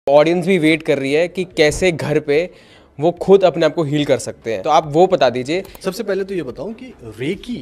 Audience भी wait कर रही है कि कैसे घर पे वो खुद अपने आप को हील कर सकते हैं, तो आप वो बता दीजिए। सबसे पहले तो ये बताऊं कि रेकी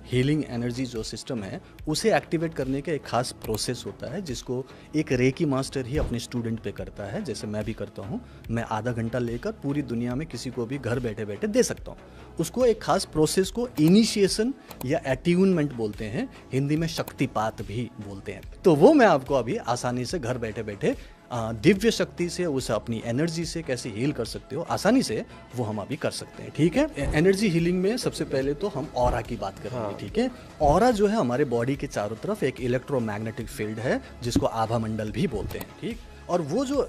हीलिंग एनर्जी जो सिस्टम है उसे एक्टिवेट करने का एक खास प्रोसेस होता है जिसको एक रेकी मास्टर ही अपने स्टूडेंट पे करता है। जैसे मैं भी करता हूँ, मैं आधा घंटा लेकर पूरी दुनिया में किसी को भी घर बैठे बैठे दे सकता हूँ। उसको एक खास प्रोसेस को इनिशिएशन या एट्यूनमेंट बोलते हैं, हिंदी में शक्तिपात भी बोलते हैं। तो वो मैं आपको अभी आसानी से घर बैठे बैठे दिव्य शक्ति से उसे अपनी एनर्जी से कैसे हील कर सकते हो आसानी से, वो हम अभी कर सकते हैं। ठीक है, एनर्जी हीलिंग में सबसे पहले तो हम ऑरा की बात करेंगे। हाँ। ठीक है, ऑरा जो है हमारे बॉडी के चारों तरफ एक इलेक्ट्रोमैग्नेटिक फील्ड है जिसको आभा मंडल भी बोलते हैं। ठीक, और वो जो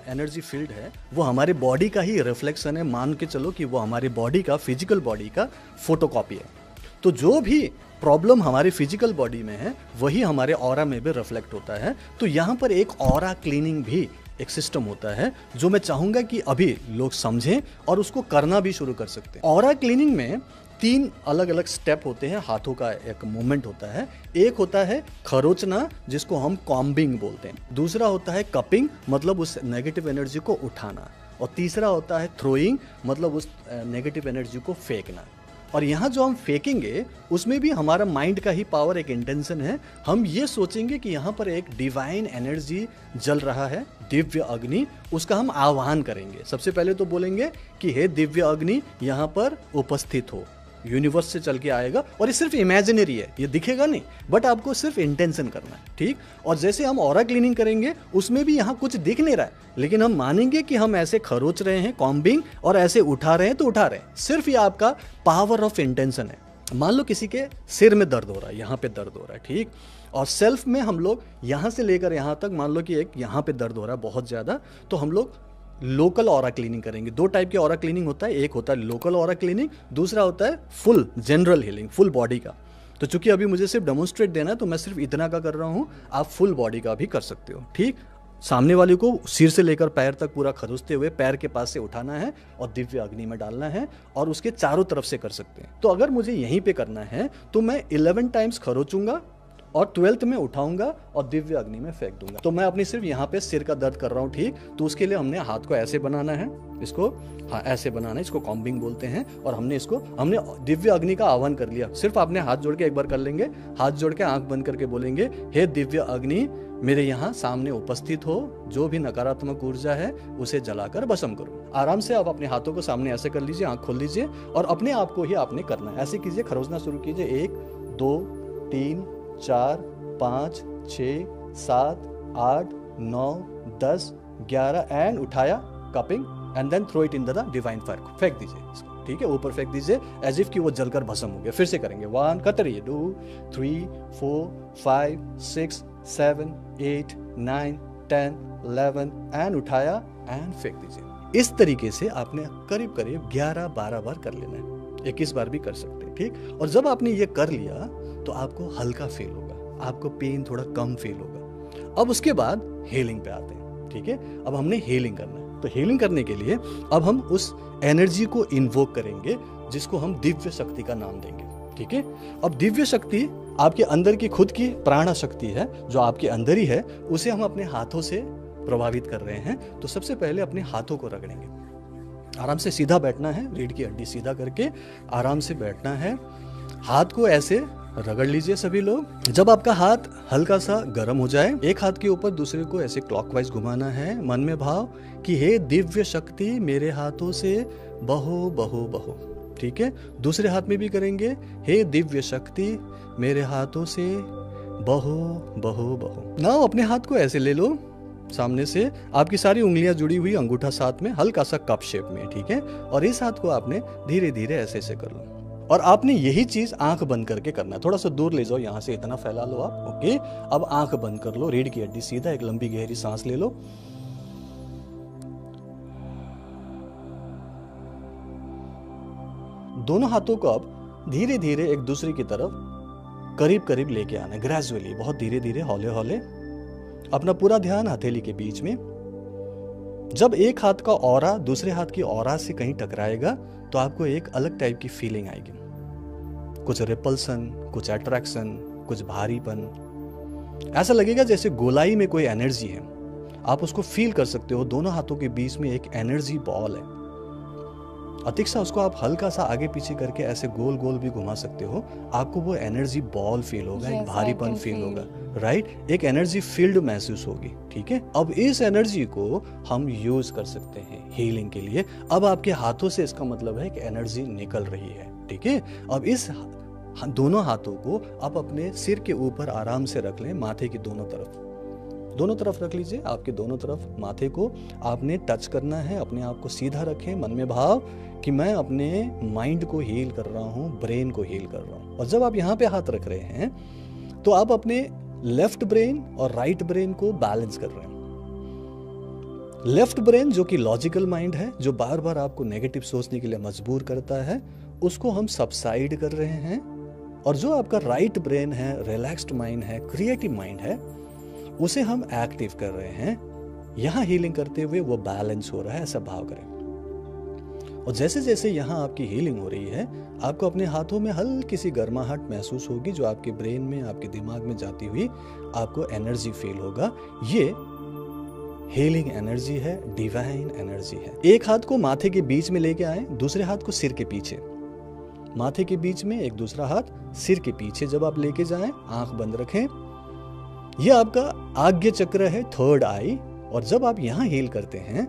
एनर्जी फील्ड है वो हमारे बॉडी का ही रिफ्लेक्शन है। मान के चलो कि वो हमारे बॉडी का, फिजिकल बॉडी का फोटोकॉपी है। तो जो भी प्रॉब्लम हमारे फिजिकल बॉडी में है वही हमारे ऑरा में भी रिफ्लेक्ट होता है। तो यहाँ पर एक ऑरा क्लीनिंग भी एक सिस्टम होता है जो मैं चाहूँगा कि अभी लोग समझें और उसको करना भी शुरू कर सकते हैं। ऑरा क्लीनिंग में 3 अलग अलग स्टेप होते हैं, हाथों का एक मूवमेंट होता है। एक होता है खरोचना जिसको हम कॉम्बिंग बोलते हैं, दूसरा होता है कपिंग मतलब उस नेगेटिव एनर्जी को उठाना, और तीसरा होता है थ्रोइंग मतलब उस नेगेटिव एनर्जी को फेंकना। और यहाँ जो हम फेंकेंगे उसमें भी हमारा माइंड का ही पावर, एक इंटेंशन है। हम ये सोचेंगे कि यहाँ पर एक डिवाइन एनर्जी जल रहा है, दिव्य अग्नि, उसका हम आह्वान करेंगे। सबसे पहले तो बोलेंगे कि हे दिव्य अग्नि यहाँ पर उपस्थित हो, यूनिवर्स से चल के आएगा। और ये सिर्फ इमेजिनरी है, ये दिखेगा नहीं, बट आपको सिर्फ इंटेंशन करना है। ठीक, और जैसे हम ऑरा क्लीनिंग करेंगे उसमें भी यहाँ कुछ दिख नहीं रहा है, लेकिन हम मानेंगे कि हम ऐसे खरोच रहे हैं कॉम्बिंग और ऐसे उठा रहे हैं तो उठा रहे हैं। सिर्फ ये आपका पावर ऑफ इंटेंशन है। मान लो किसी के सिर में दर्द हो रहा है, यहाँ पे दर्द हो रहा है, ठीक, और सेल्फ में हम लोग यहाँ से लेकर यहाँ तक, मान लो कि एक यहाँ पे दर्द हो रहा है बहुत ज़्यादा, तो हम लोग लोकल ऑरा क्लीनिंग करेंगे। 2 टाइप के ऑरा क्लीनिंग होता है, एक होता है लोकल ऑरा क्लीनिंग, दूसरा होता है full general healing, full body का। तो चूंकि अभी मुझे सिर्फ डेमोन्स्ट्रेट देना है तो मैं सिर्फ इतना का कर रहा हूँ, आप फुल बॉडी का भी कर सकते हो। ठीक, सामने वाले को सिर से लेकर पैर तक पूरा खरोचते हुए पैर के पास से उठाना है और दिव्य अग्नि में डालना है, और उसके चारों तरफ से कर सकते हैं। तो अगर मुझे यहीं पे करना है तो मैं 11 टाइम्स खरोचूंगा और 12th में उठाऊंगा और दिव्य अग्नि में फेंक दूंगा। तो मैं अपनी सिर्फ यहाँ पे सिर का दर्द कर रहा हूँ। ठीक, तो उसके लिए हमने हाथ को ऐसे बनाना है, इसको हाँ ऐसे बनाना है, इसको कॉम्बिंग बोलते हैं। और हमने दिव्य अग्नि का आह्वान कर लिया। सिर्फ आपने हाथ जोड़ के एक बार कर लेंगे, हाथ जोड़ के आंख बंद करके बोलेंगे, हे दिव्य अग्नि मेरे यहाँ सामने उपस्थित हो, जो भी नकारात्मक ऊर्जा है उसे जलाकर भस्म करो। आराम से आप अपने हाथों को सामने ऐसे कर लीजिए, आंख खोल लीजिए और अपने आप को ही आपने करना है। ऐसे कीजिए, खरोचना शुरू कीजिए। 1 2 3 4 5 6 7 8 9 10 11 एंड उठाया, cupping, and then throw it in the divine fire. फेंक दीजिए इसको। ठीक है, ऊपर फेंक दीजिए एज इफ कि वो जलकर भस्म हो गया। फिर से करेंगे, 1 करते रहिए, 2 3 4 5 6 7 8 9 10 11 एंड उठाया एंड फेंक दीजिए। इस तरीके से आपने करीब करीब 11-12 बार कर लेना है, 21 बार भी कर सकते हैं। ठीक, और जब आपने ये कर लिया तो आपको हल्का फील होगा, आपको पेन थोड़ा कम फील होगा। अब उसके बाद हीलिंग पे आते हैं। ठीक है, अब हमने हीलिंग करना है, तो हीलिंग करने के लिए अब हम उस एनर्जी को इन्वोक करेंगे जिसको हम दिव्य शक्ति का नाम देंगे। ठीक है, अब दिव्य शक्ति आपके अंदर की खुद की प्राण शक्ति है जो आपके अंदर ही है, उसे हम अपने हाथों से प्रभावित कर रहे हैं। तो सबसे पहले अपने हाथों को रगड़ेंगे। आराम से सीधा बैठना है, रीढ़ की हड्डी सीधा करके आराम से बैठना है। हाथ को ऐसे रगड़ लीजिए सभी लोग। जब आपका हाथ हल्का सा गर्म हो जाए, एक हाथ के ऊपर दूसरे को ऐसे क्लॉकवाइज घुमाना है, मन में भाव कि हे दिव्य शक्ति मेरे हाथों से बहो बहो बहो। ठीक है, दूसरे हाथ में भी करेंगे, हे दिव्य शक्ति मेरे हाथों से बहो बहो बहो। ना अपने हाथ को ऐसे ले लो सामने से, आपकी सारी उंगलियां जुड़ी हुई, अंगूठा साथ में हल्का सा कप शेप में। ठीक है, और इस हाथ को आपने धीरे धीरे ऐसे ऐसे कर लो, और आपने यही चीज आंख बंद करके करना है। थोड़ा सा दूर ले जाओ, यहां से इतना फैला लो आप। ओके, अब आंख बंद कर लो, रीढ़ की हड्डी सीधा, एक लंबी गहरी सांस ले लो। दोनों हाथों को अब धीरे धीरे एक दूसरे की तरफ करीब करीब लेके आना है, ग्रेजुअली, बहुत धीरे धीरे, हौले हौले। अपना पूरा ध्यान हथेली के बीच में। जब एक हाथ का ऑरा दूसरे हाथ की ऑरा से कहीं टकराएगा तो आपको एक अलग टाइप की फीलिंग आएगी, कुछ रिपल्सन, कुछ अट्रैक्शन, कुछ भारीपन। ऐसा लगेगा जैसे गोलाई में कोई एनर्जी है। आप उसको फील कर सकते हो। दोनों हाथों के बीच में एक एनर्जी बॉल है। अतिक्षा उसको आप हल्का सा आगे पीछे करके ऐसे गोल गोल भी घुमा सकते हो, आपको वो एनर्जी बॉल फील होगा, एक भारीपन फील होगा, राइट, एक एनर्जी फील्ड महसूस होगी। ठीक है, अब इस एनर्जी को हम यूज कर सकते हैं हीलिंग के लिए। अब आपके हाथों से इसका मतलब है कि एनर्जी निकल रही है। ठीक है, अब इस दोनों हाथों को आप अपने सिर के ऊपर आराम से रख लें, माथे की दोनों तरफ रख लीजिए। आपके दोनों तरफ माथे को आपने टच करना है, अपने आप को सीधा रखें, मन में भाव कि मैं अपने माइंड को हील कर रहा हूँ, ब्रेन को हील कर रहा हूँ। और जब आप यहाँ पे हाथ रख रहे हैं तो आप अपने लेफ्ट ब्रेन और राइट ब्रेन को बैलेंस कर रहे हैं। लेफ्ट ब्रेन जो कि लॉजिकल माइंड है, जो बार बार आपको नेगेटिव सोचने के लिए मजबूर करता है, उसको हम सबसाइड कर रहे हैं। और जो आपका राइट ब्रेन है, रिलैक्स्ड माइंड है, क्रिएटिव माइंड है, उसे हम एक्टिव कर रहे हैं। यहां हीलिंग करते हुए वो बैलेंस हो रहा है, ऐसा भाव करें। और जैसे जैसे यहां आपकी हीलिंग हो रही है, आपको अपने हाथों में हल्की सी गर्माहट महसूस होगी, जो आपके ब्रेन में, आपके दिमाग में जाती हुई आपको एनर्जी फील होगा। ये हीलिंग एनर्जी है, डिवाइन एनर्जी है। एक हाथ को माथे के बीच में लेके आए, दूसरे हाथ को सिर के पीछे, माथे के बीच में, एक दूसरा हाथ सिर के पीछे जब आप लेके जाएं, आंख बंद रखें। यह आपका आज्ञा चक्र है, थर्ड आई। और जब आप यहां हील करते हैं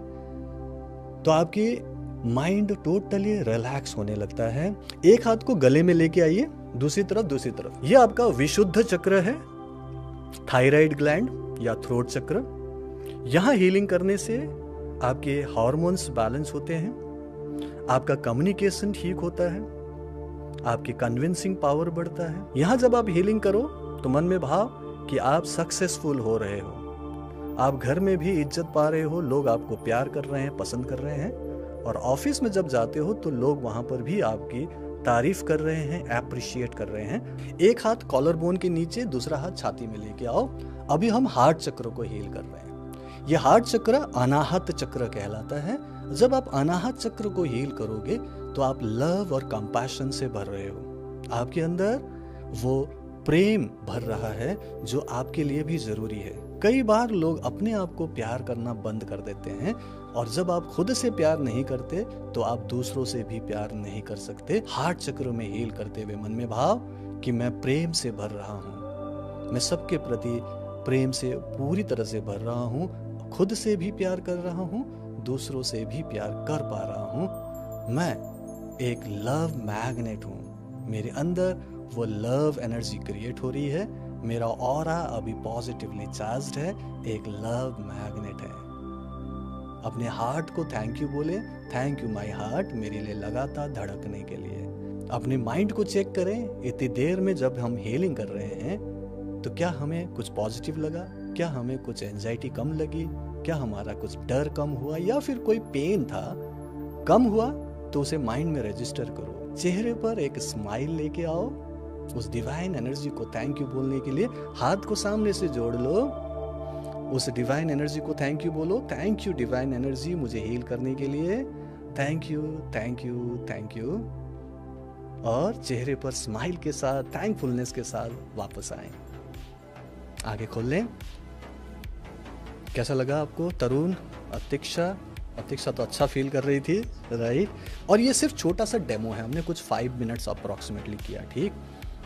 तो आपकी माइंड टोटली रिलैक्स होने लगता है। एक हाथ को गले में लेके आइए, दूसरी तरफ। यह आपका विशुद्ध चक्र है, थायराइड ग्लैंड या थ्रोट चक्र। यहां हीलिंग करने से आपके हार्मोन्स बैलेंस होते हैं, आपका कम्युनिकेशन ठीक होता है, आपकी कन्विंसिंग पावर बढ़ता है। यहां जब आप हीलिंग करो तो मन में भाव कि आप सक्सेसफुल हो रहे हो, आप घर में भी इज्जत पा रहे हो, लोग आपको प्यार कर रहे हैं, पसंद कर रहे हैं। और ऑफिस में जब जाते हो तो लोग वहां पर भी आपकी तारीफ कर रहे हैं, एप्रिशिएट कर रहे हैं। एक हाथ कॉलर बोन के नीचे, दूसरा हाथ छाती में लेके आओ। अभी हम हार्ट चक्र को हील कर रहे हैं। यह हार्ट चक्र अनाहत चक्र कहलाता है। जब आप अनाहत चक्र को हील करोगे तो आप लव और कंपैशन से भर रहे हो, आपके अंदर वो प्रेम भर रहा है जो आपके लिए भी जरूरी है। कई बार लोग अपने आप को प्यार करना बंद कर देते हैं, और जब आप खुद से प्यार नहीं करते तो आप दूसरों से भी प्यार नहीं कर सकते। हार्ट चक्र में हील करते हुए मन में भाव कि मैं प्रेम से भर रहा हूँ, मैं सबके प्रति प्रेम से पूरी तरह से भर रहा हूँ, खुद से भी प्यार कर रहा हूँ, दूसरों से भी प्यार कर पा रहा हूँ। मैं एक लव मैग्नेट हूँ, मेरे अंदर वो लव एनर्जी क्रिएट हो रही है, मेरा ऑरा अभी पॉजिटिवली चार्ज्ड है, एक लव मैग्नेट है। अपने हार्ट को थैंक यू बोले, थैंक यू माय हार्ट, मेरे लिए लगातार धड़कने के लिए। अपने माइंड को चेक करें, इतनी देर में जब हम हीलिंग कर रहे हैं तो क्या हमें कुछ पॉजिटिव लगा, क्या हमें कुछ एंजाइटी कम लगी, क्या हमारा कुछ डर कम हुआ, या फिर कोई पेन था कम हुआ, तो उसे माइंड में रजिस्टर करो। चेहरे पर एक स्माइल लेके आओ, उस डिवाइन एनर्जी को थैंक यू बोलने के लिए हाथ को सामने से जोड़ लो, उस डिवाइन एनर्जी को थैंक यू बोलो। थैंक यू डिवाइन एनर्जी, मुझे हील करने के लिए, thank you thank you thank you. और चेहरे पर स्माइल के साथ, थैंकफुलनेस के साथ वापस आए, आगे खोल लें। कैसा लगा आपको तरुण? अतिक्षा तो अच्छा फील कर रही थी, राइट। और ये सिर्फ छोटा सा डेमो है, हमने कुछ 5 मिनट्स अप्रॉक्सीमेटली किया, ठीक।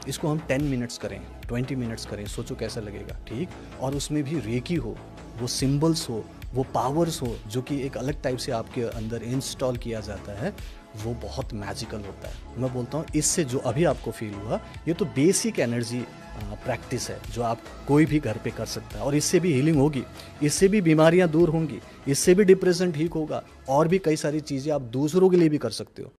इसको हम 10 मिनट्स करें, 20 मिनट्स करें, सोचो कैसा लगेगा, ठीक। और उसमें भी रेकी हो, वो सिंबल्स हो, वो पावर्स हो, जो कि एक अलग टाइप से आपके अंदर इंस्टॉल किया जाता है, वो बहुत मैजिकल होता है। मैं बोलता हूँ इससे जो अभी आपको फील हुआ, ये तो बेसिक एनर्जी प्रैक्टिस है जो आप कोई भी घर पे कर सकता है। और इससे भी हीलिंग होगी, इससे भी बीमारियां दूर होंगी, इससे भी डिप्रेशन ठीक होगा, और भी कई सारी चीज़ें आप दूसरों के लिए भी कर सकते हो।